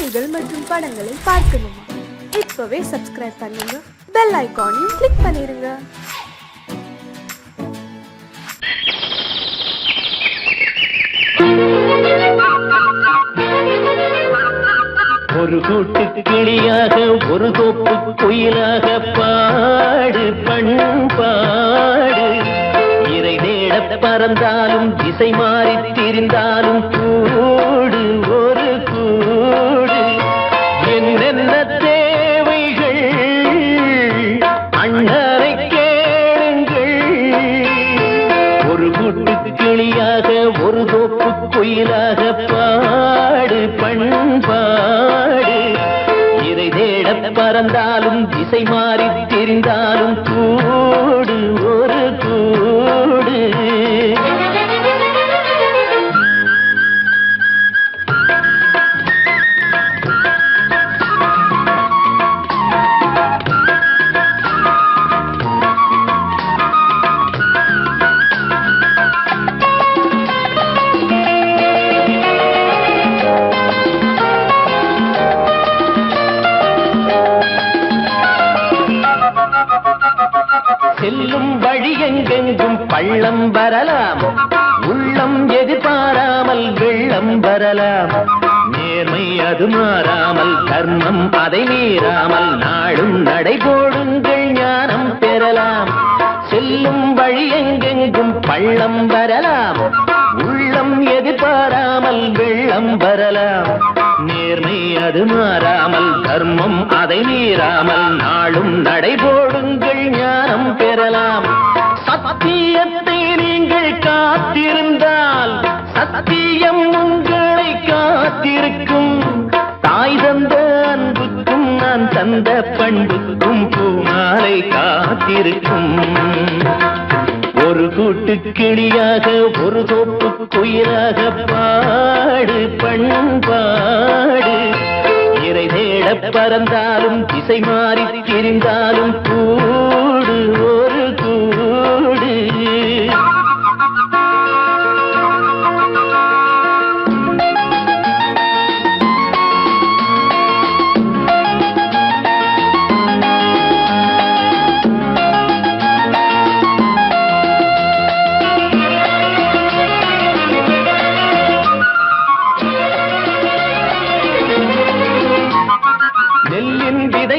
செய்திகள் மற்றும் படங்களை பார்க்கணுமா? இப்பவே சப்ஸ்கிரைப் பண்ணுங்க, பெல் ஐகானையும் கிளிக் பண்ணிருங்க. ஒரு கூட்டு கிளியாக ஒரு தோப்பு குயிலாக பாடு பண்பாடு. இறை தேட பறந்தாலும் திசை மாறி திரிந்தாலும் கூடு ஒரு கூடு. என்னென்ன தேவைகள் அண்ணரை கேளுங்கள். ஒரு கூட்டு கிளியாக ஒரு தோப்பு குயிலாக பாடு பண்பாடு. இறை தேட பறந்தாலும் திசை மாறி திரிந்தாலும் கூடு ஒரு கூடு. செல்லும் வழி எங்கெங்கும் பள்ளம் வரலாம், உள்ளம் எதிர்பாராமல் வெள்ளம் வரலாம். நேர்மை அது மாறாமல், தர்மம் அதை மீறாமல், நாளும் நடைபோடுங்கள் ஞானம் பெறலாம். செல்லும் வழி எங்கெங்கும் பள்ளம் வரலாம், உள்ளம் எதிர்பாராமல் வெள்ளம் வரலாம். நேர்மை அது மாறாமல், தர்மம் அதை மீறாமல், நாளும் நடைபோடுங்கள் ஞானம் பெறலாம். சத்தியத்தை நீங்கள் காத்திருந்தால் சத்தியம் உங்களை காத்திருக்கும். தாய் தந்த அன்புக்கும் நான் தந்த பண்புக்கும் பூமாலை காத்திருக்கும். ஒரு கூட்டு கிளியாக ஒரு தோப்பு குயிலாக பாடு பண்பாடு. இறை தேட பறந்தாலும் திசை மாறி திரிந்தாலும் கூடு ஒரு கூடு.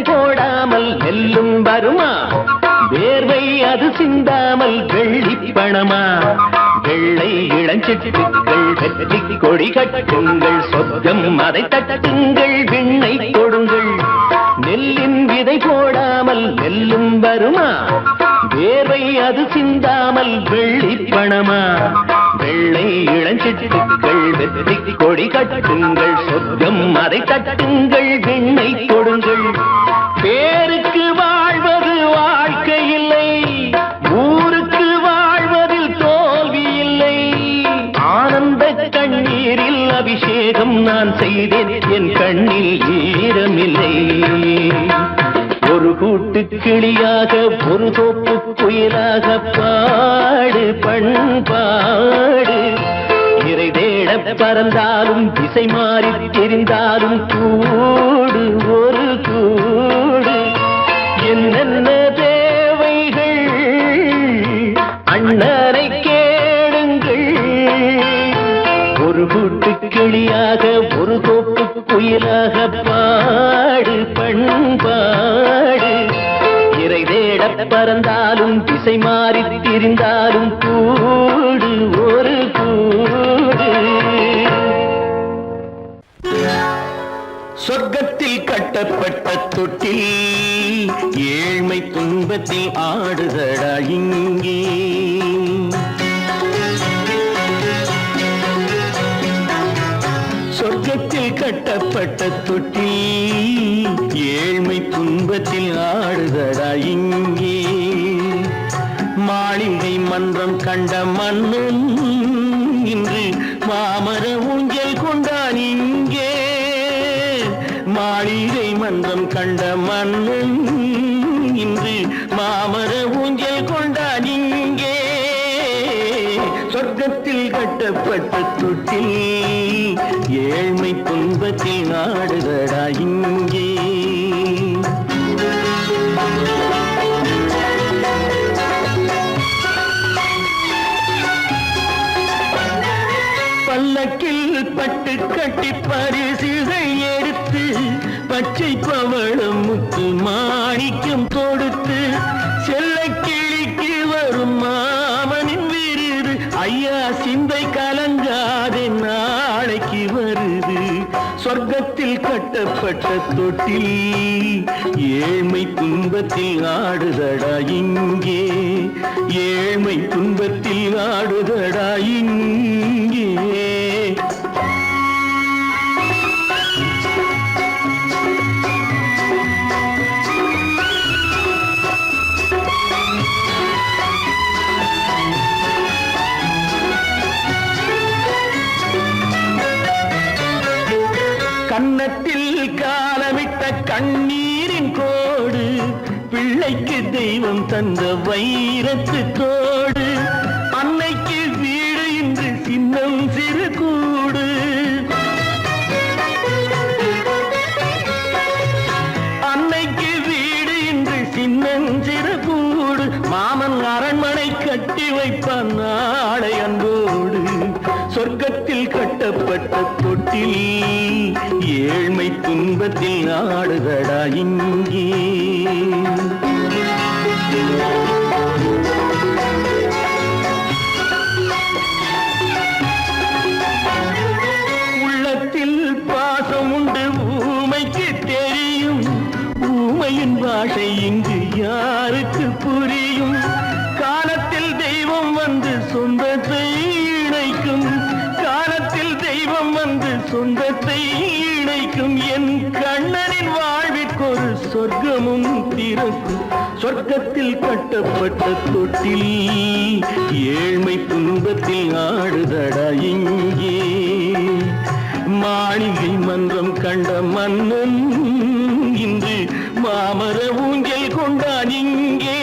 போடாமல் நெல்லும் வருமா? வேர்வை அது சிந்தாமல் வெள்ளி பணமா? வெள்ளை இளஞ்சிட்டுகள் வெற்றி கொடி கட்டுங்கள், சொர்க்கம் அதை தட்டுங்கள், விண்ணை கொடுங்கள். நெல்லின் விதை போடாமல் நெல்லும் வருமா? வேர்வை அது சிந்தாமல் வெள்ளி பணமா? வெள்ளை இளஞ்சிட்டுகள் வெற்றி கொடி கட்டுங்கள், சொர்க்கம் அதை தட்டுங்கள், விண்ணை கொடுங்கள். பேருக்கு வாழ்வது வாழ்க்கை இல்லை, ஊருக்கு வாழ்வதில் தோல்வி இல்லை. ஆனந்த கண்ணீரில் அபிஷேகம் நான் செய்தேன், என் கண்ணில் ஈரமில்லை. ஒரு கூட்டு கிளியாக ஒரு தோப்பு குயிலாக பாடு பண்பாடு. இறை தேட பறந்தாலும் திசை மாறி தெரிந்தாலும் கூடு ஒரு கூடு. என்னென்ன தேவைகள் அண்ணனை கேளுங்கள். ஒரு கூட்டு கிளியாக ஒரு தோப்பு குயிலாக பாடு பண்பாடு. இறை தேட பறந்தாலும் திசை மாறி திரிந்தாலும் கூடு ஒரு கூடு. சொர்க்கத்தில் கட்டப்பட்ட தொட்டில் ஏழ்மை துன்பத்தில் ஆடுதடா இங்கே. சொர்க்கத்தில் கட்டப்பட்ட தொட்டில் ஏழ்மை துன்பத்தில் ஆடுதடா இங்கே. மாளிகை மன்றம் கண்ட மன்னன் இன்று மாமர ஊஞ்சல் கொண்டான் இங்கே. மாளிகை மன்றம் கண்ட மன்னன் இன்று மாமர ஊஞ்சல் கொண்டான் இங்கே. சொர்க்கத்தில் கட்டப்பட்ட தொட்டில் ஏழ்மை துன்பத்தில் நாடுதடா இங்கே. பல்லக்கில் பட்டு கட்டி பரிசுகள் எடுத்து பச்சை பவளம் முத்து மாணிக்கம் தொடுத்து செல்ல கிளிக்கு வரும் மாமனின் விருது ஐயா சிந்தை கலங்காதே நாளைக்கு வருது. சொர்க்கத்தில் கட்டப்பட்ட தொட்டில் ஏழ்மை துன்பத்தில் ஆடுதடா இங்கே. ஏழ்மை துன்பத்தில் ஆடுதடா இங்கே. கன்னத்தில் காலமிட்ட கண்ணீரின் கோடு பிள்ளைக்கு தெய்வம் தந்த வைரத்து தோடு. அன்னைக்கு வீடு இன்று சின்னம் சிறு கூடு. அன்னைக்கு வீடு இன்று சின்னம் சிறு கூடு. மாமன் அரண்மனை கட்டி வைப்பான் நாளை அன்போடு. சொர்க்கத்தில் கட்டப்பட்ட தொட்டில் ஏழ்மை துன்பத்தில் ஆடுதடா இங்கே. உள்ளத்தில் பாசம் உண்டு ஊமைக்கு தெரியும். ஊமையின் பாஷை இங்கு யாருக்கு புரியும்? காலத்தில் தெய்வம் வந்து சொந்தத்தை இணைக்கும். காலத்தில் தெய்வம் வந்து சொந்தத்தை இணைக்கும். என் கண்ணனின் வாழ்விற்கொரு சொர்க்கமும் திறக்கும். சொர்க்கத்தில் கட்டப்பட்ட தொட்டில் ஏழ்மை துன்பத்தில் ஆடுதடா இங்கே. மாளிகை மன்றம் கண்ட மன்னன் இன்று மாமர ஊஞ்சல் கொண்டான் இங்கே.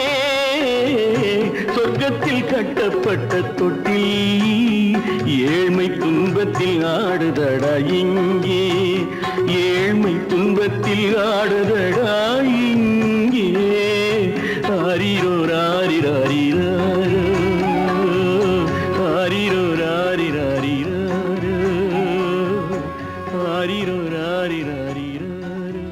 சொர்க்கத்தில் கட்டப்பட்ட தொட்டில் ஏழ்மை துன்பத்தில் ஆடுதடா இங்கே. ஏழ்மை துன்பத்தில் ஆடுதடா இங்கே. ஆரிரோ ராரிராரிராரோ ஆரிரோ ராரிராரிராரோ ஆரிரோ ராரிராரிராரோ.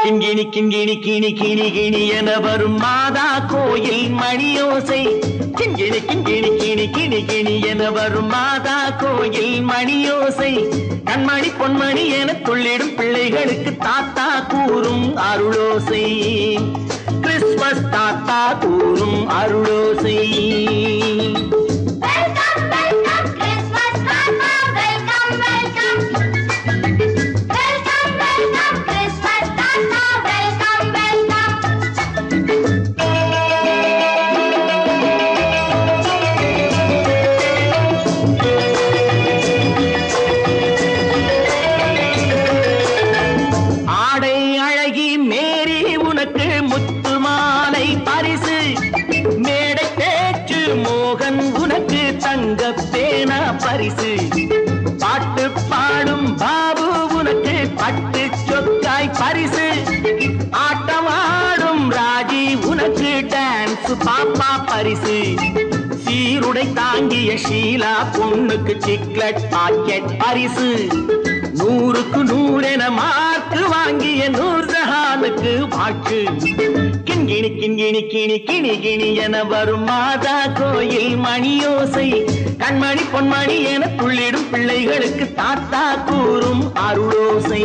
கிண்கிணி கிண்கிணி கிணி கிணி கிணி என வரும் மாதா கோயில் மணியோசை. கிண்கிணி கிண்கிணி கிணி கிணி கிணி என வரும் மாதா கோயில் மணியோசை. கண்மணி பொன்மணி என துள்ளிடும் பிள்ளைகளுக்கு தாத்தா கூறும் அருளோசை. கிறிஸ்துமஸ் தாத்தா கூறும் அருளோசை. பரிசு பாட்டு பாடும் பாபு உனக்கு பட்டு சொக்காய் பரிசு. ஆட்டமாடும் ராஜி உனக்கு டான்ஸ் பாப்பா பரிசு. சீருடை தாங்கிய ஷீலா பொண்ணுக்கு சிக்லெட் பாக்கெட் பரிசு. 100க்கு 100 என மார்க்கு வாங்கிய நூர்ஜஹானுக்கு வாக்கு. கிண்கிணி கிண்கிணி கிணி கிணி கிணி என வரும் மாதா கோயில் மணியோசை. கண்மணி பொன்மணி என துள்ளிடும் பிள்ளைகளுக்கு தாத்தா கூறும் அருளோசை.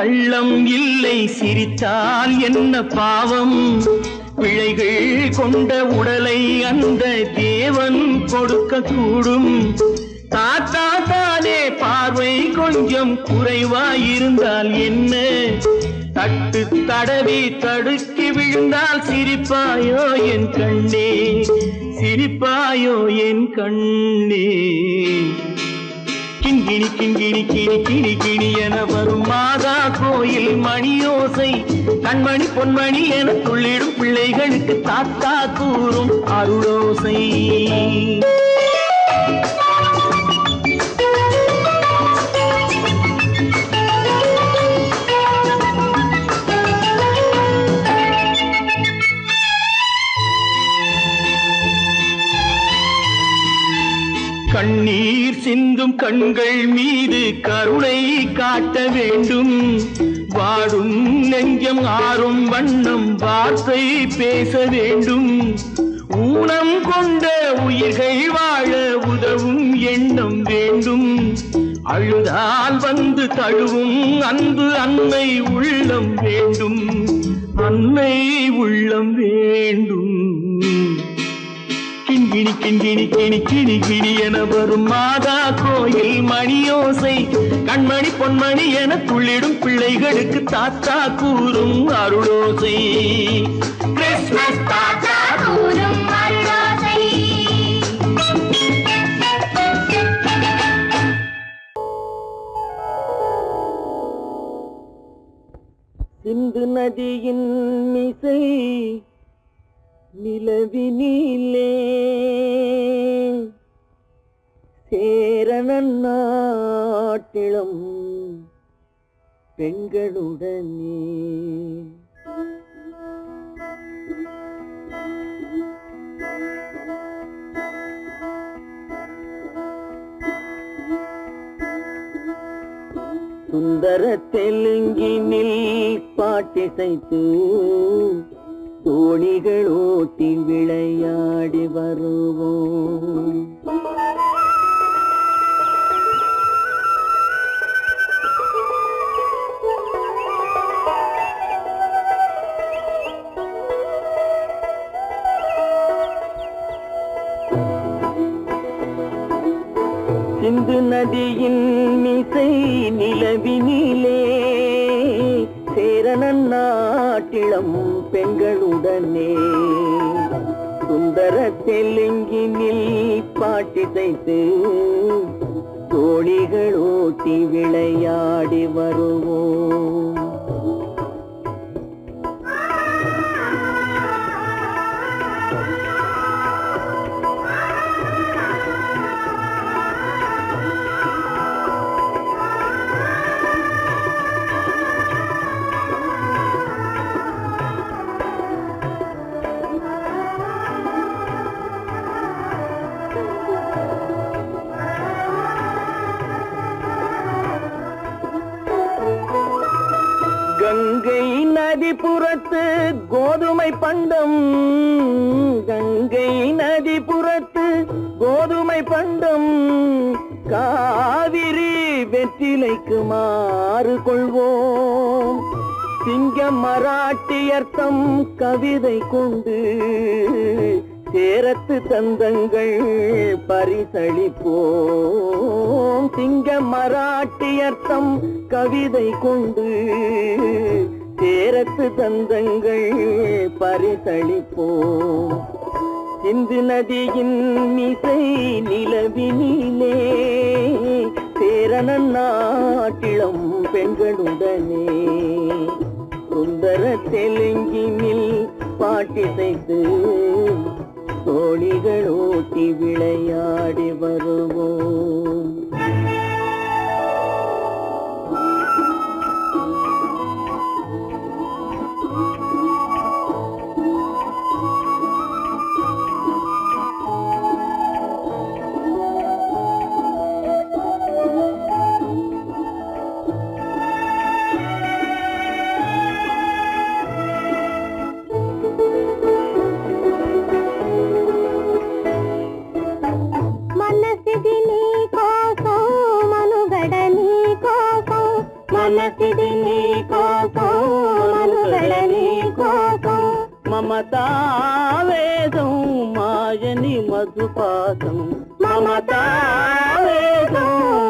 கள்ளம் இல்லை சிரித்தால் என்ன பாவம் பிழைகள் கொண்ட உடலை அந்த தேவன் கொடுக்க கூடும் தாத்தா தானே பார்வை கொஞ்சம் குறைவாயிருந்தால் என்ன தட்டு தடவி தடுக்கி விழுந்தால் சிரிப்பாயோ என் கண்ணே சிரிப்பாயோ என் கண்ணே கிண்கிணி கிண்கிணி கிணி கிணி கிணி என வரும் மாதா கோயில் மணியோசை கண்மணி பொன்மணி என துள்ளிடும் பிள்ளைகளுக்கு தாத்தா கூறும் அருளோசை கண்ணீர் சிந்தும் கண்கள் மீது கருணை காட்ட வேண்டும் வாடும் நெஞ்சம் ஆறும் வண்ணம் வார்த்தை பேச வேண்டும் ஊனம் கொண்ட உயிர்கள் வாழ உதவும் எண்ணம் வேண்டும் அழுதால் வந்து தழுவும் அன்பு அன்னை உள்ளம் வேண்டும் அன்னை உள்ளம் வேண்டும் கிண்கிணி கிண்கிணி கிணி கிணி கிணி என வரும் மாதா கோயில் மணியோசை கண்மணி பொன்மணி என துள்ளிடும் பிள்ளைகளுக்கு தாத்தா கூறும் அருளோசை கிறிஸ்மஸ் தாத்தா கூறும் அருளோசை சிந்து நதியின் மிசை நிலவினிலே சேரணன் நாட்டிளம் பெண்களுடனே சுந்தர தெலுங்கினில் பாட்டிசைத்து தோணிகள் ஓட்டி விளையாடி வருவோம் சிந்து நதியின் மிசை நிலவினிலே சேரணன் நாட்டிளம் பெண்களுடனே சுந்தர தெலுங்கினில் பாட்டிசைத்து தோணிகள் ஓட்டி விளையாடி வருவோம் கங்கை நதிபுறத்து கோதுமை பண்டம் கங்கை நதிபுறத்து கோதுமை பண்டம் காவிரி வெற்றிலைக்கு மாறு கொள்வோம் சிங்கம் மராட்டியர்த்தம் கவிதை கொண்டு சேரத்து தந்தங்கள் பரிசளிப்போம் சிங்கம் மராட்டியர்த்தம் கவிதை கொண்டு சேரத்து தந்தங்கள் பரிசளிப்போம் சிந்து நதியின் மிசை நிலவினிலே சேரணன் நாட்டிளம் பெண்களுடனே சுந்தர தெலுங்கினில் பாட்டிசைத்து தோணிகள் ஓட்டி விளையாடி வருவோம் మనుగడని కోసం మమతావేదం మాయని మధుపాతం మమతావేదం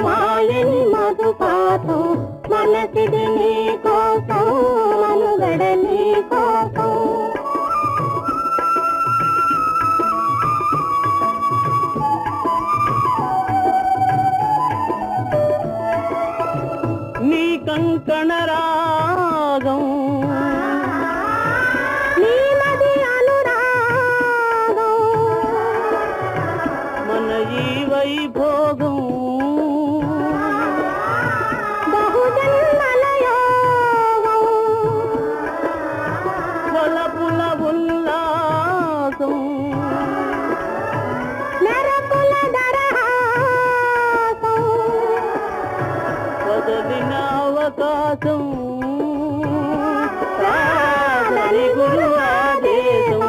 మాయని మధుపాతం మనసిది నీ కోసం మనుగడ నీ కోసం నీ కంకణ రాగం నీ నది అనురాగం మన ఈ వైభోగం బహుజన్మల యోగం వలపుల ఉల్లాసం మెరపుల దరహాసం వదలిన అవకాశం సాగని గురు ఆదేశం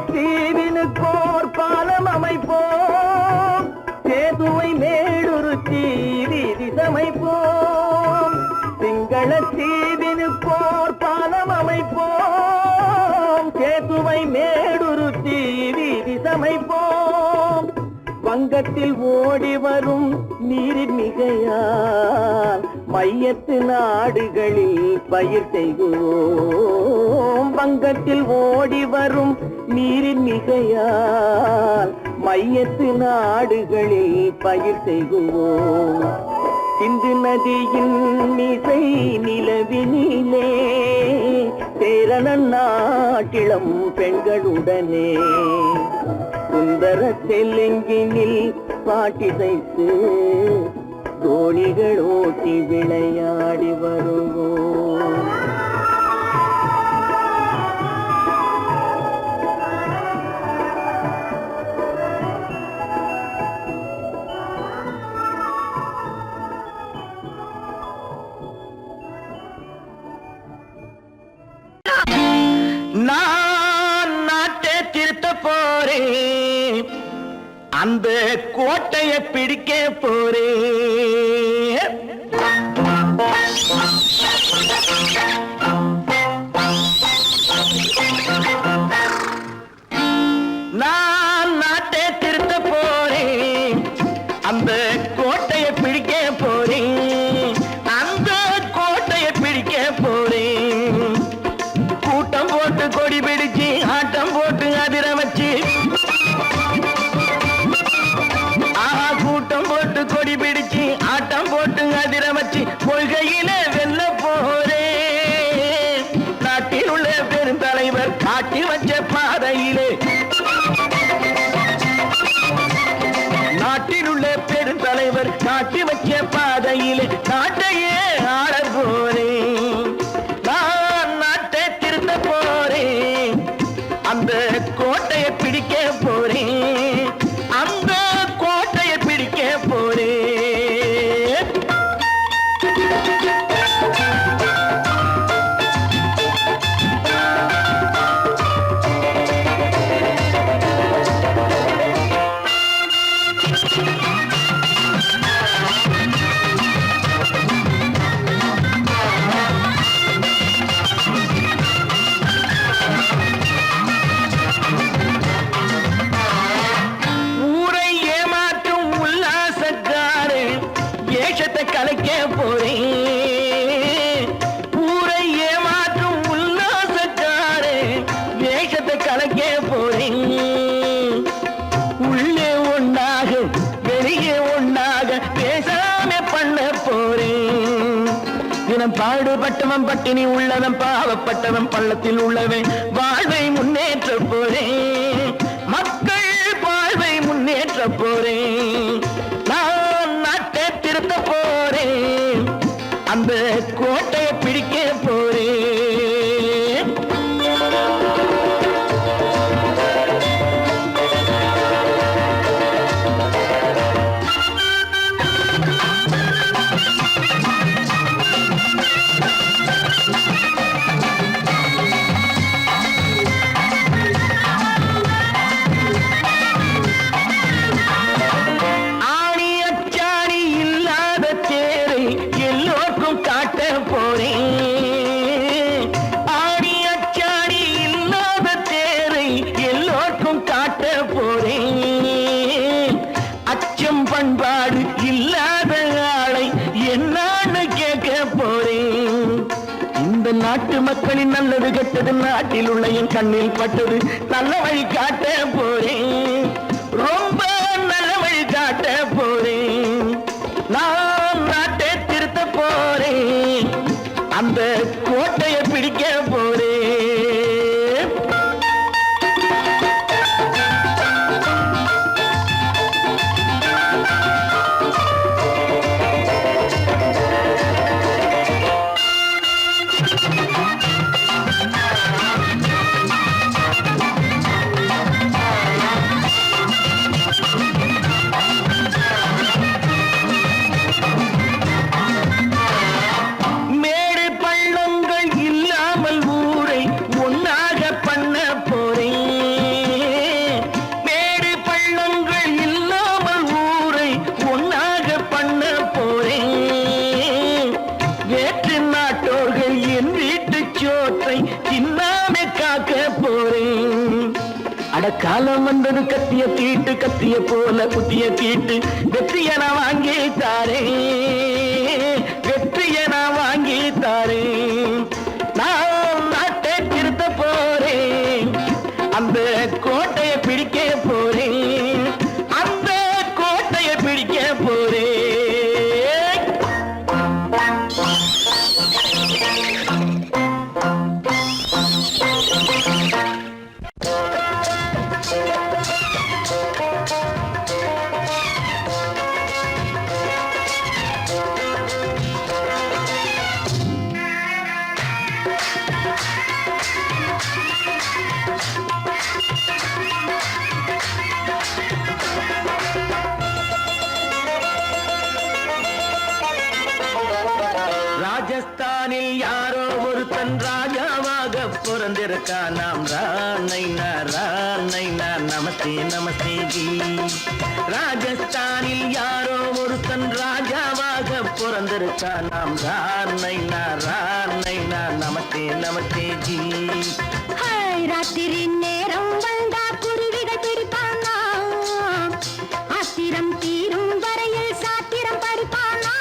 தீவினுக்கோர் பாலம் அமைப்போம் சேதுவை மேடுருத்தி வீதி சமைப்போம் சிங்கள தீவினுக்கோர் பாலம் அமைப்போம் சேதுவை மேடுருத்தி வீதி சமைப்போம் வங்கத்தில் ஓடி வரும் நீரின் மிகையால் மையத்து நாடுகளில் பயிர் செய்கிறோம் வங்கத்தில் ஓடி வரும் நீரின் மிகையால் மையத்து நாடுகளில் பயிர் செய்கிறோம் சிந்து நதியின் மிசை நிலவினிலே சேரணன் நாட்டிளம் பெண்களுடனே சுந்தர தெலுங்கினில் பாட்டிசைத்து தோணிகள் ஓட்டி விளையாடி வருவோம் நான் நாட்டை திருத்த போறேன் அந்த கோட்டையை பிடிக்க போறேன் நான் நாட்டை திருத்த போறேன் அந்த கோட்டையை பிடிக்க போறேன் அந்த கோட்டையை பிடிக்க போறேன் கூட்டம் போட்டு கொடி பிடிச்சு ஆட்டம் போட்டு அதிர வச்சு கூட்டம் போட்டு கொடி பிடிச்சு ஆட்டம் போட்டு அதிர வச்சு கொள்கையில வெல்ல போறே நாட்டில் உள்ள பெருந்தலைவர் காட்டி வச்ச பாதையிலே நாட்டில் உள்ள பெருந்தலைவர் காட்டி வச்ச பாதையிலே நாட்டையே ஆள போறேன் நான் நாட்டை திருத்த போறேன் அந்த கோட்டையை பிடிக்க போறேன் அந்த கோட்டையை பிடிக்க போறேன் கலைக்க போறேன் ஊரை ஏமாற்றும் உல்லாசக்காரே வேஷத்தை கலைக்க போறேன் உள்ளே ஒன்னாக வெளியே ஒன்னாக பேசாம பண்ண போறேன் தினம் பாடுபட்டவன் பட்டினி உள்ளவன் பாவப்பட்டவன் பள்ளத்தில் உள்ளவன் வாழ்வை முன்னேற்ற போறேன் மக்கள் வாழ்வை முன்னேற்ற போறேன் நான் பண்பாடு இல்லாத ஆளை என்னான்னு கேட்க போறேன். இந்த நாட்டு மக்களின் நல்லது கெட்டது நாட்டில் உள்ள என் கண்ணில் பட்டது நல்ல வழி காட்ட போறேன். ரொம்ப நல்ல வழி காட்ட போறேன். நான் நாட்டை திருத்த போறேன். அந்த கோட்டையை பிடிக்க போறேன். காலம் வந்தது கத்திய தீட்டு கத்திய போல குத்திய தீட்டு வெற்றிய நான் வாங்கி தாரேன். வெற்றிய நான் வாங்கி தாரேன். நான் நாட்டை திருத்த போறேன். அந்த கோட்டையை பிடிக்க போறேன். அந்த கோட்டையை பிடிக்க போறேன். ராஜஸ்தானில் யாரோ ஒருத்தன் ராஜாவாக பிறந்திருக்கான். நாம் ராணைனா ராணைனா நமஸ்தே நமஸ்தே ஜி. ராஜஸ்தானில் யாரோ ஒருத்தன் ராஜாவாக பிறந்திருக்கான். நாம் ராணைனா ராணைனா நமஸ்தே நமஸ்தே ஜி. ராத்திரி நேரம் வந்தா குருவிகள் பிடிப்பானா, ஆத்திரம் தீரும் வரையில் சாத்திரம் படிப்பானா.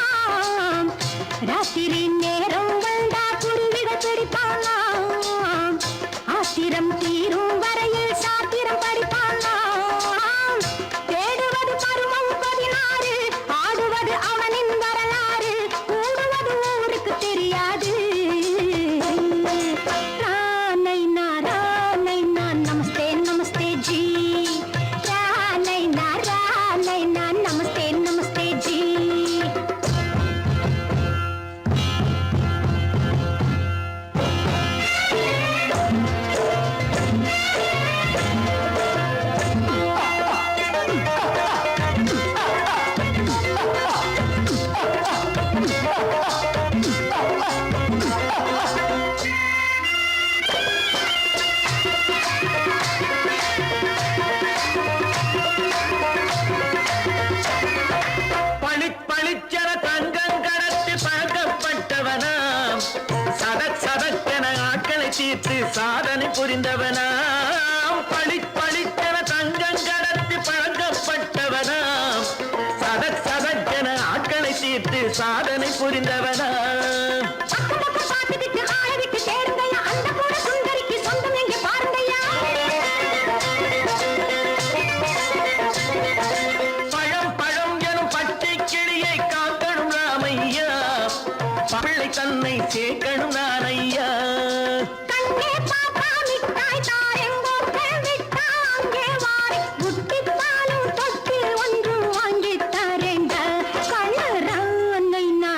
ராத்திரி நேரம் வந்தா குருவிகள் பிடிப்பானா, ஆத்திரம் தீரும் வரையில் சாத்திரம் படிப்பானா. தேடுவது பருவம் 16, ஆடுவது அவனின் வரலாறு, கூடுவது ஊருக்கு தெரியாது. நமஸ்தே நமஸ்தே ஜி. நமஸ்தே நமஸ்தே ஜி. பளிச்சர தங்கம் கடத்தி பழக்கப்பட்டவனாம். சதக் சதக்கென ஆட்களை தீர்த்து சாதனை புரிந்தவனாம். பளிச்சர தங்கம் கடத்தி பழக்கப்பட்டவனாம். சதக் சதக்கென ஆட்களை தீர்த்து சாதனை புரிந்தவனாம். பிள்ளை தன்னை சேர்க்கணும் நான் ஐயா. கண்ணே பாப்பா மிட்டாய் தாரெங்கோ விட்டா அங்கே வாரி புட்டி பாலும் தொட்டு ஒன்று வாங்கி தரேங்க. கண்ணு ரானைனா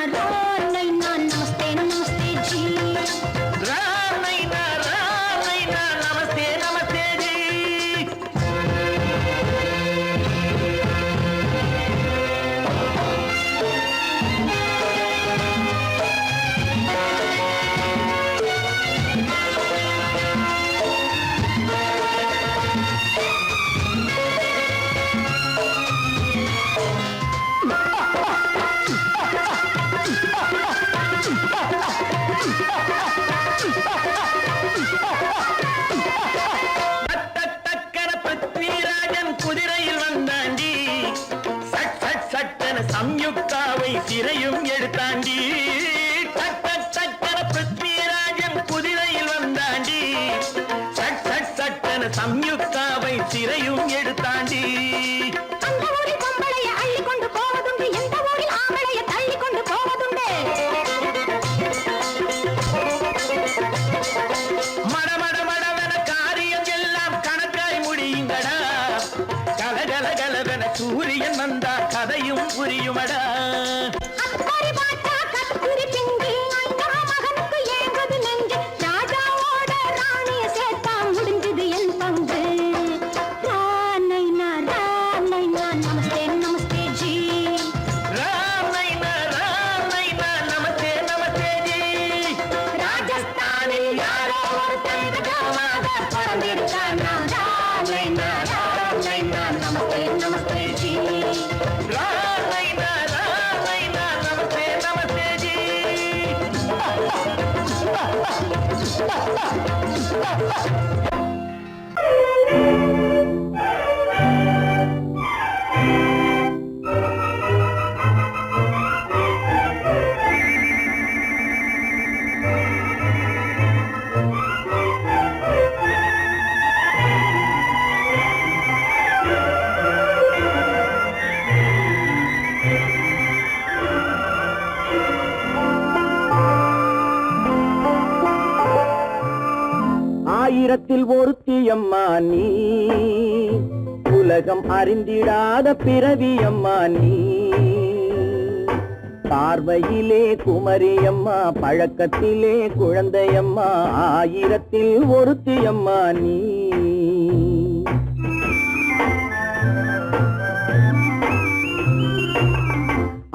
சம்யுக்தாவை சிறையும் எடுத்தாண்டி டக்க டக்கன பிருத்விராஜன் குதிரையில் வந்தாண்டி சட் சட் சட்டன சம்யுக்தாவை சிறையும் எடுத்தாண்டி அந்த ஊரில் பொம்பளைய அள்ளி கொண்டு போவதுண்டு எந்த ஊரில் ஆம்பளைய தள்ளி கொண்டு போவதுண்டு மட மட மடவென காரியம் எல்லாம் கணக்காய் முடியுங்கடா கலகல கலவென சூரியன் வந்தா கதையும் புரியுமடா அக்கறை பாட்டா கத்திரி பிங்கி அண்ணா மகனுக்கு ஏங்குது நெஞ்சு ராஜாவோட ராணிய சேர்த்தா முடிஞ்சது என் பங்கு ராமைனா நமஸ்தே நமஸ்தே ஜி ராம் நைனா நமஸ்தே நமஸ்தே ஜி ராஜஸ்தானில் யாரோ ஒருத்தன் ராஜாவாக பிறந்திருக்கானா ராமைனா நமஸ்தே நமஸ்தே ஜி ராம் நைனா நமஸ்தே நமஸ்தே ஜி ஆயிரத்தில் ஒருத்தியம்மா நீ உலகம் அறிந்திடாத பிறவியம்மா நீ பார்வையிலே குமரியம்மா பழக்கத்திலே குழந்தையம்மா ஆயிரத்தில் ஒருத்தியம்மா நீ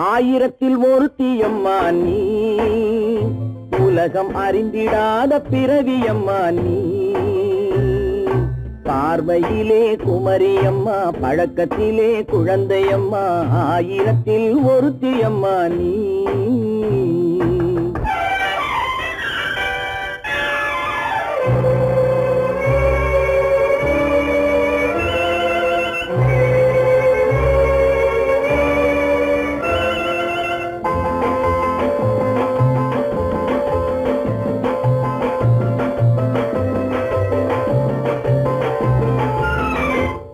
ஆயிரத்தில் ஒருத்தியம்மா நீ உலகம் அறிந்திடாத பிறவியம்மா நீ பார்வையிலே குமரியம்மா பழக்கத்திலே குழந்தையம்மா ஆயிரத்தில் ஒருத்தியம்மா நீ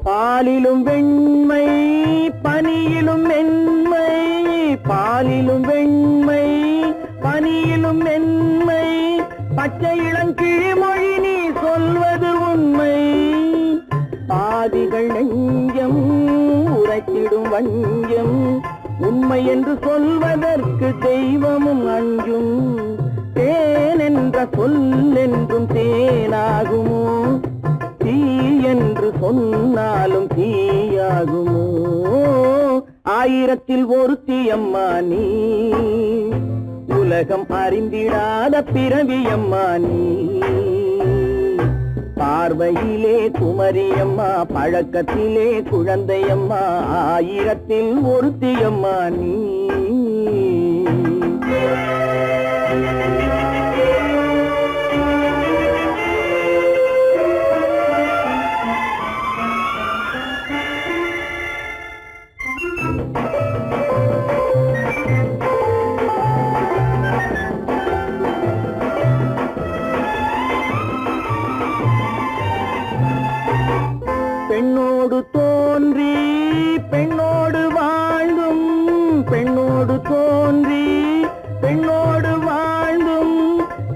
பாலிலும் வெண்மை பனியிலும் மென்மை பாலிலும் வெண்மை பனியிலும் மென்மை பச்சை இளங்கிழிமொழி நீ சொல்வது உண்மை பாதிகள் நெஞ்சம் உரைத்திடும் வஞ்சம் உண்மை என்று சொல்வதற்கு தெய்வமும் அஞ்சும் தேன் என்ற சொல் என்றும் தேனாகுமோ தீ என்று சொன்னாலும் தீயாகுமோ ஆயிரத்தில் ஒருத்தியம்மா நீ உலகம் அறிந்திடாத பிறவியம்மா நீ பார்வையிலே குமரியம்மா பழக்கத்திலே குழந்தையம்மா ஆயிரத்தில் ஒருத்தியம்மா நீ பெண்ணோடு தோன்றி பெண்ணோடு வாழ்ந்தும் பெண்ணோடு தோன்றி பெண்ணோடு வாழ்ந்தும்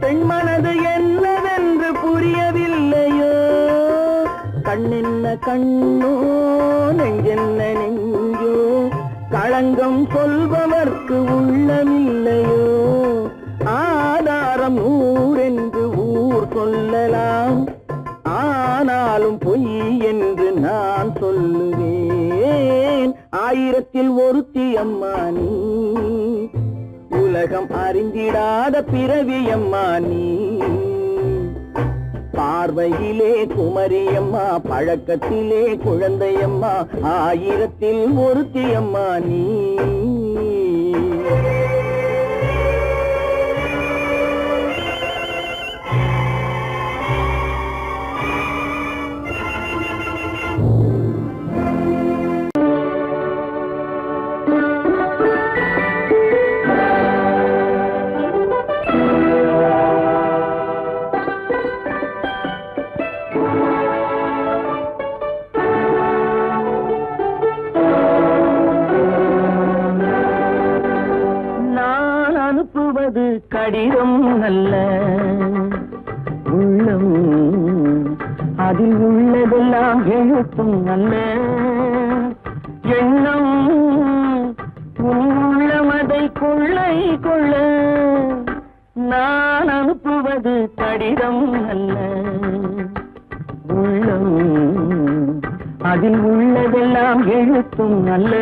பெண்மனது என்னவென்று புரியவில்லையோ கண்ணென்ன கண்ணோ நெஞ்சென்ன நெஞ்சோ களங்கம் சொல்பவர்க்கு உள்ளமில்லையோ ஆதாரம் ஊரென்று ஊர் சொல்லலாம் ஆனாலும் பொய் என்று நான் சொல்லுவேன் ஆயிரத்தில் ஒருத்தியம்மா நீ உலகம் அறிந்திடாத பிறவியம்மா நீ பார்வையிலே குமரியம்மா பழக்கத்திலே குழந்தையம்மா ஆயிரத்தில் ஒருத்தியம்மா நீ கடிதம் அல்ல உள்ளம் அதில் உள்ளதெல்லாம் எழுத்தும் அல்ல எண்ணம் உள்ளமதை கொள்ளை கொள்ள நான் அனுப்புவது கடிதம் அல்ல உள்ளம் அதில் உள்ளதெல்லாம் எழுத்தும் அல்ல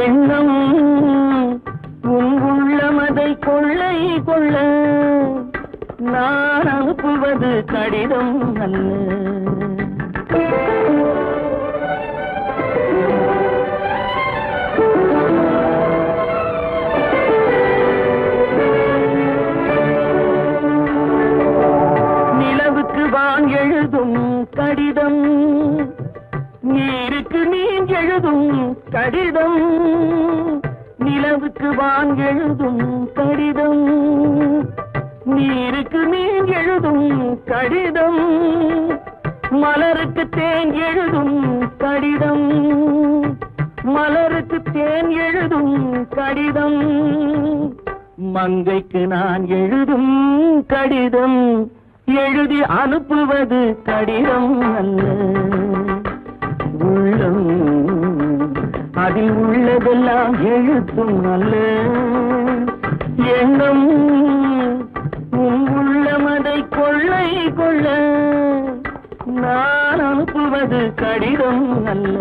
எண்ணம் உள்ளமதை கொள்ளை கொள்ள நான் அனுப்புவது கடிதம் அல்ல நிலவுக்கு வான் எழுதும் கடிதம் நீருக்கு நீர் எழுதும் கடிதம் நிலவுக்கு வான் எழுதும் கடிதம் நீருக்கு நீர் எழுதும் கடிதம் மலருக்கு தேன் எழுதும் கடிதம் மலருக்கு தேன் எழுதும் கடிதம் மங்கைக்கு நான் எழுதும் கடிதம் எழுதி அனுப்புவது கடிதம் அல்ல உள்ளம் அதில் உள்ளதெல்லாம் எழுத்தும் அல்ல எண்ணம் உள்ளமதை கொள்ளை கொள்ள நான் அனுப்புவது கடிதம் அல்ல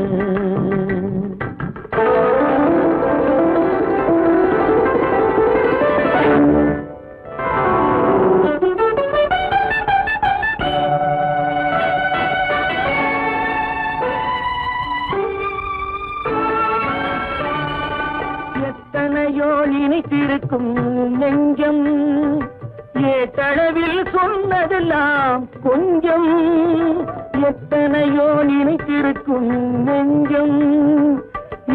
எத்தனையோ நினைத்திருக்கும் நெஞ்சம் ஏட்டளவில் சொன்னதெல்லாம் கொஞ்சம் எத்தனையோ நினைத்திருக்கும் நெஞ்சம்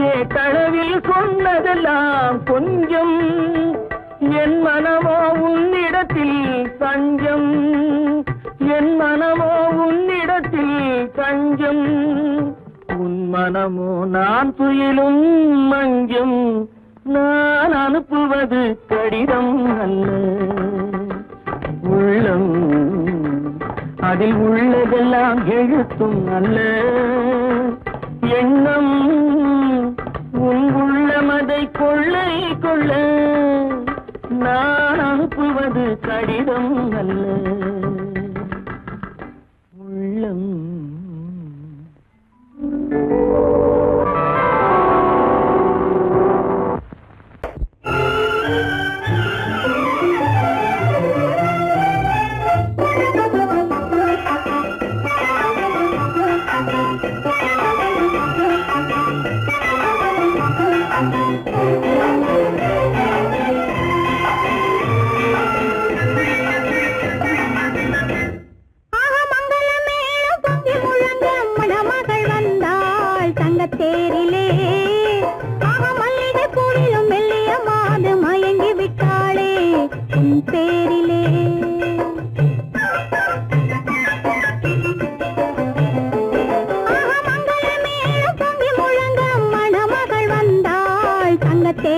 ஏட்டளவில் சொன்னதெல்லாம் கொஞ்சம் என் மனமோ உன்னிடத்தில் தஞ்சம் என் மனமோ உன்னிடத்தில் தஞ்சம் உன் மனமோ நான் துயிலும் மஞ்சம் நான் அனுப்புவது கடிதம் அல்ல உள்ளம் அதில் உள்ளதெல்லாம் எழுத்தும் அல்ல எண்ணம் உள்ளமதை கொள்ளை கொள்ள நான் அனுப்புவது கடிதம் அல்ல உள்ளம் தேரிலே மல்லிகை பூவிலும் மெல்லிய மாது மயங்கி விட்டாளே உன் பேரிலே மங்களமேளம் பொங்கி முழங்க மணமகள் வந்தாள் தங்கத்தே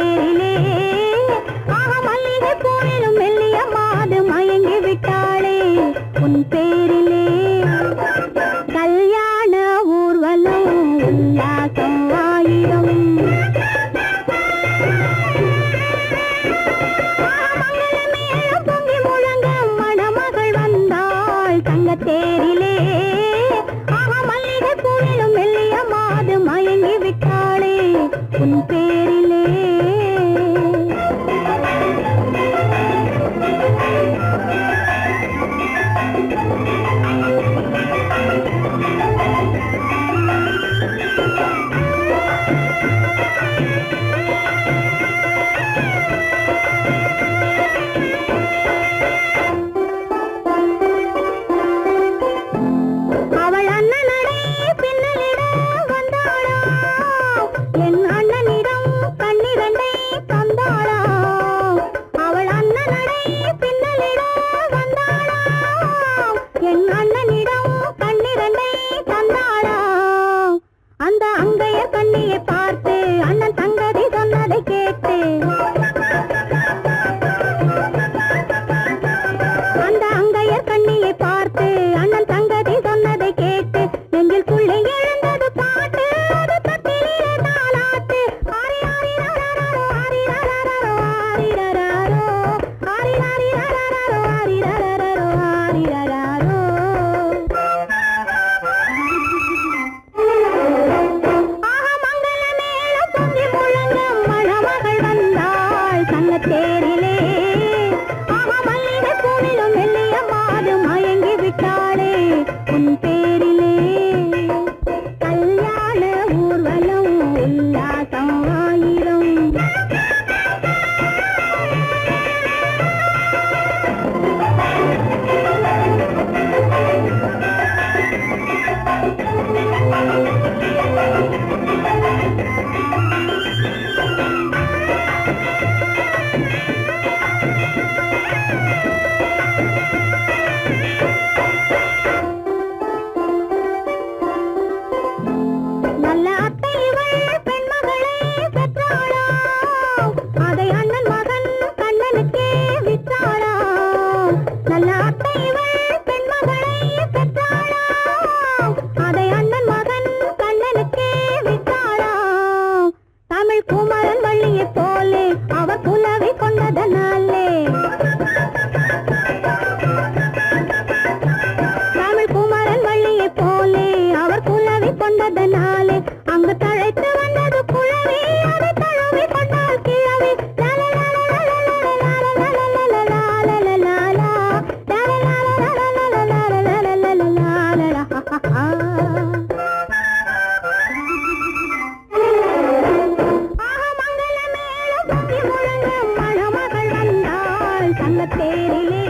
தேரிலே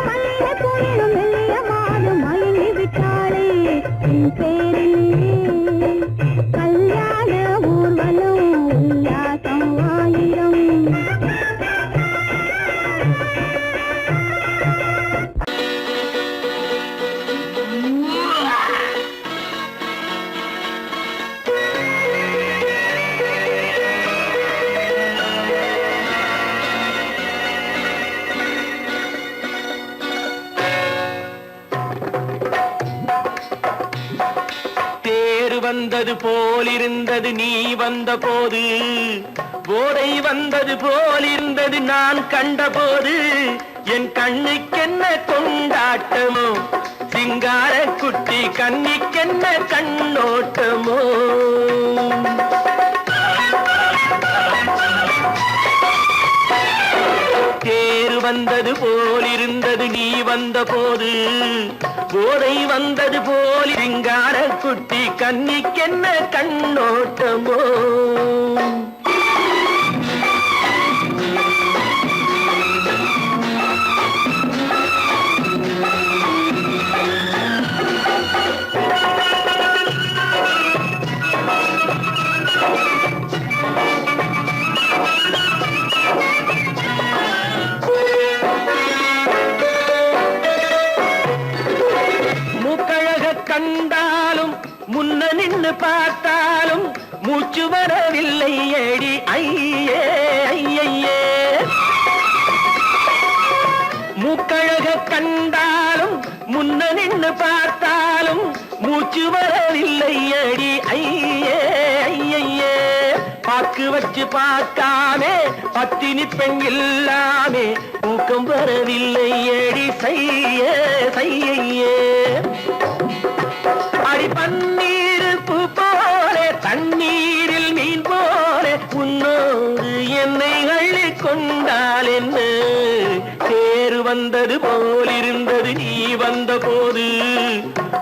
மல்லிய பூவிலும் மெல்லிய மாது மயங்கி விட்டாளே என் பேரிலே கல்யாண ஊர்வலம் உல்லாசம் ஆயிரம். வந்தது போலிருந்தது நீ வந்த போது, போதை வந்தது போலிருந்தது நான் கண்டபோது, என் கண்ணுக்கென்ன கொண்டாட்டமோ, சிங்கார குட்டி கண்ணிக்கென்ன கண்ணோட்டமோ. தேர் வந்தது போலிருந்தது நீ வந்த போது, போதை வந்தது போல் சிங்கார குட்டி கண்ணிக்கென்ன கண்ணோட்டமோ. கண்டாலும் முன்ன நின்று பார்த்தாலும் மூச்சு வரவில்லை ஏடி ஐயே ஐயே. மூக்கழக கண்டாலும் முன்ன நின்று பார்த்தாலும் மூச்சு வரவில்லை ஏடி ஐயே ஐயே. பாக்கு வச்சு பார்க்காமே பத்தினி பெண் இல்லாமே ஊக்கம் வரவில்லை ஏடி செய்ய செய்யே. அடி பன்னீர் பூ போலே தண்ணீரில் மீன் போலே உன்னோடு என்னை அள்ளி கொண்டால் என்ன. தேர் வந்தது போலிருந்தது நீ வந்த போது,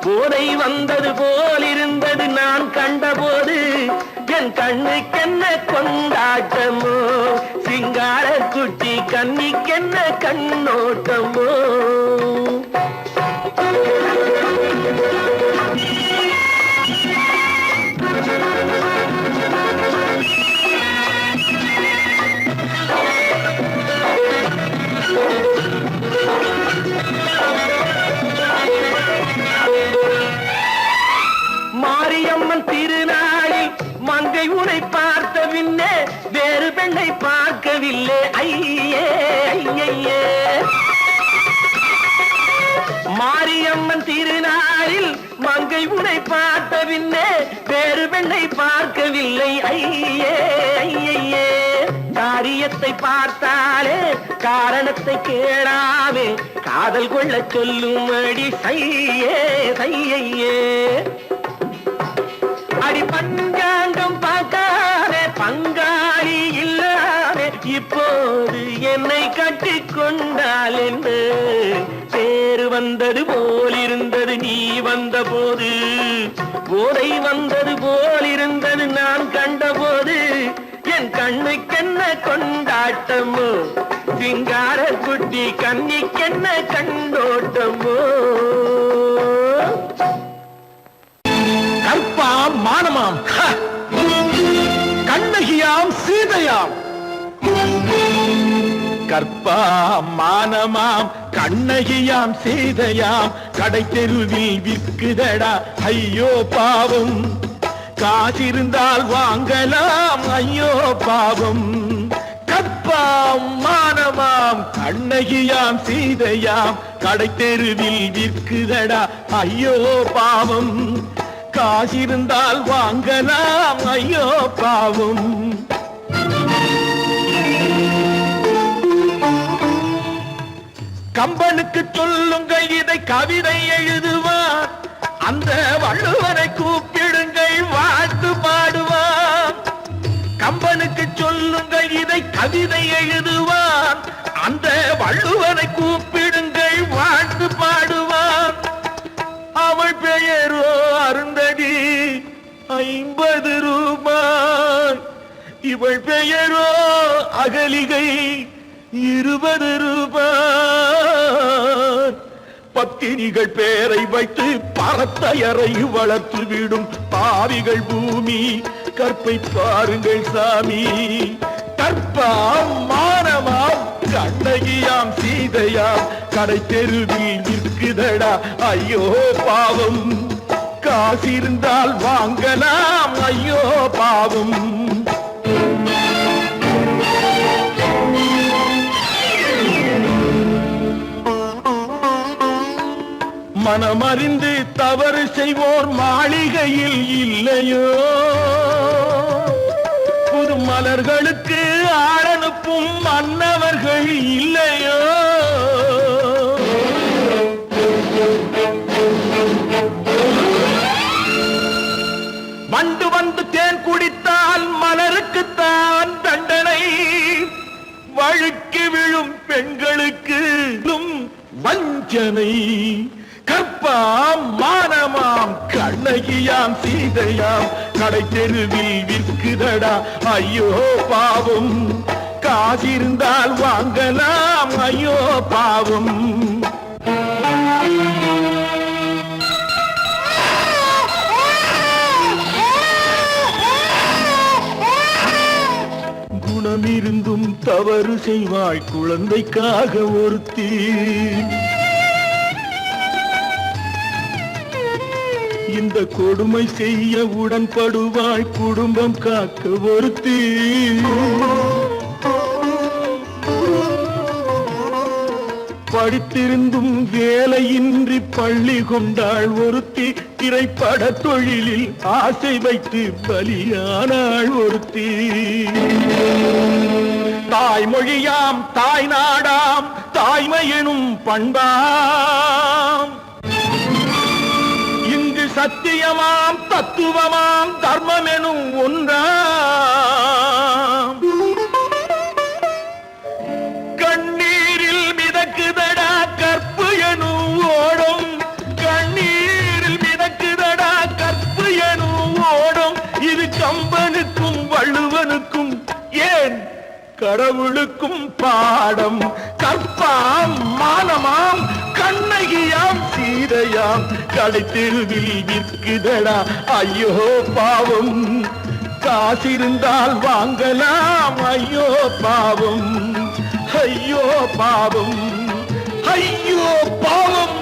போதை வந்தது போலிருந்தது நான் கண்டபோது, என் கண்ணுக்கென்ன கொண்டாட்டமோ, சிங்கார குட்டி கண்ணிக்கென்ன கண்ணோட்டமோ. மாரியம்மன் திருநாளில் மங்கை உனை பார்த்த பின்னே வேறு பெண்ணை பார்க்கவில்லை ஐயே ஐயே. மாரியம்மன் திருநாளில் மங்கை உனை பார்த்த பின்னே வேறு பெண்ணை பார்க்கவில்லை ஐயே ஐயே. காரியத்தை பார்த்தாலே காரணத்தை கேளாமே காதல் கொள்ள சொல்லும்படி செய்யே செய்யே. அடி பஞ்சாங்கம் பார்க்காதே பங்காளி இல்லாமே இப்போது என்னை கட்டி கொண்டால் என்ன. தேர் வந்தது போலிருந்தது நீ வந்த போது, போதை வந்தது போலிருந்தது நான் கண்டபோது, என் கண்ணுக்கென்ன கொண்டாட்டமோ, சிங்கார குட்டி கண்ணிக்கென்ன கண்ணோட்டமோ. கற்பாம் மானமாம் கண்ணகியாம் சீதையாம். கற்பாம் மானமாம் கண்ணகியாம் சீதையாம் கடை தெருவில் விற்குதடா ஐயோ பாவம். காசிருந்தால் வாங்கலாம் ஐயோ பாவம். கற்பாம் மானமாம் கண்ணகியாம் சீதையாம் கடை தெருவில் விற்குதடா ஐயோ பாவம். காசிருந்தால் வாங்கலாம் ஐயோ பாவம். கம்பனுக்கு சொல்லுங்கள் இதை கவிதை எழுதுவார், அந்த வள்ளுவரை கூப்பிடுங்கள் வாழ்த்து பாடுவார். கம்பனுக்கு சொல்லுங்கள் இதை கவிதை எழுதுவார், அந்த வள்ளுவரை கூப்பிடுங்கள் வாழ்த்து பாடுவார். அவள் பெயரோ அருந்ததி 50 ரூபாய், இவள் பெயரோ அகலிகை 20 ரூபாய். பத்தினிகள் பேரை வைத்து பரத்தையறை வளர்த்து விடும் பாவிகள் பூமி. கற்பை பாருங்கள் சாமி. கற்பாம் மானமாம் கண்ணகியாம் சீதையாம் கடை தெருவில் நிற்குதடா ஐயோ பாவம். காசிருந்தால் வாங்கலாம் ஐயோ பாவம். மனமறிந்து தவறு செய்வோர் மாளிகையில் இல்லையோ. புது மலர்களுக்கு ஆளனுப்பும் மன்னவர்கள் இல்லையோ. வண்டு வந்து தேன் குடித்தால் மலருக்குத்தான் தண்டனை. வழுக்கி விழும் பெண்களுக்கு வஞ்சனை. கற்பாம் மானமாம் கண்ணகியாம் சீதையாம் கடை தெருவில் விற்குதடா ஐயோ பாவம். காசிருந்தால் வாங்கலாம் ஐயோ பாவம். குணமிருந்தும் தவறு செய்வாய் குழந்தைக்காக ஒருத்தி. இந்த கொடுமை செய்ய உடன்படுவாய் குடும்பம் காக்க ஒருத்தி. படித்திருந்தும் வேலையின்றி பள்ளி கொண்டாள் ஒருத்தி. திரைப்பட தொழிலில் ஆசை வைத்து பலியானாள் ஒருத்தி. தாய்மொழியாம் தாய் நாடாம் தாய்மையெனும் பண்பாம். இங்கு சத்தியமாம் தத்துவமாம் தர்மமெனும் ஒன்றாம். கண்ணீரில் மிதக்குதடா கற்பு எனும் ஓடும். கண்ணீரில் மிதக்குதடா கற்பு எனும் ஓடும். இது கம்பனுக்கும் வள்ளுவனுக்கும் ஏன் கடவுளுக்கும் பாடம். கற்பாம் மானமாம் கண்ணகியாம் சீதையாம் கடை தெருவில் விற்குதடா ஐயோ பாவம். காசிருந்தால் வாங்கலாம் ஐயோ பாவம். ஐயோ பாவம். ஐயோ பாவம்.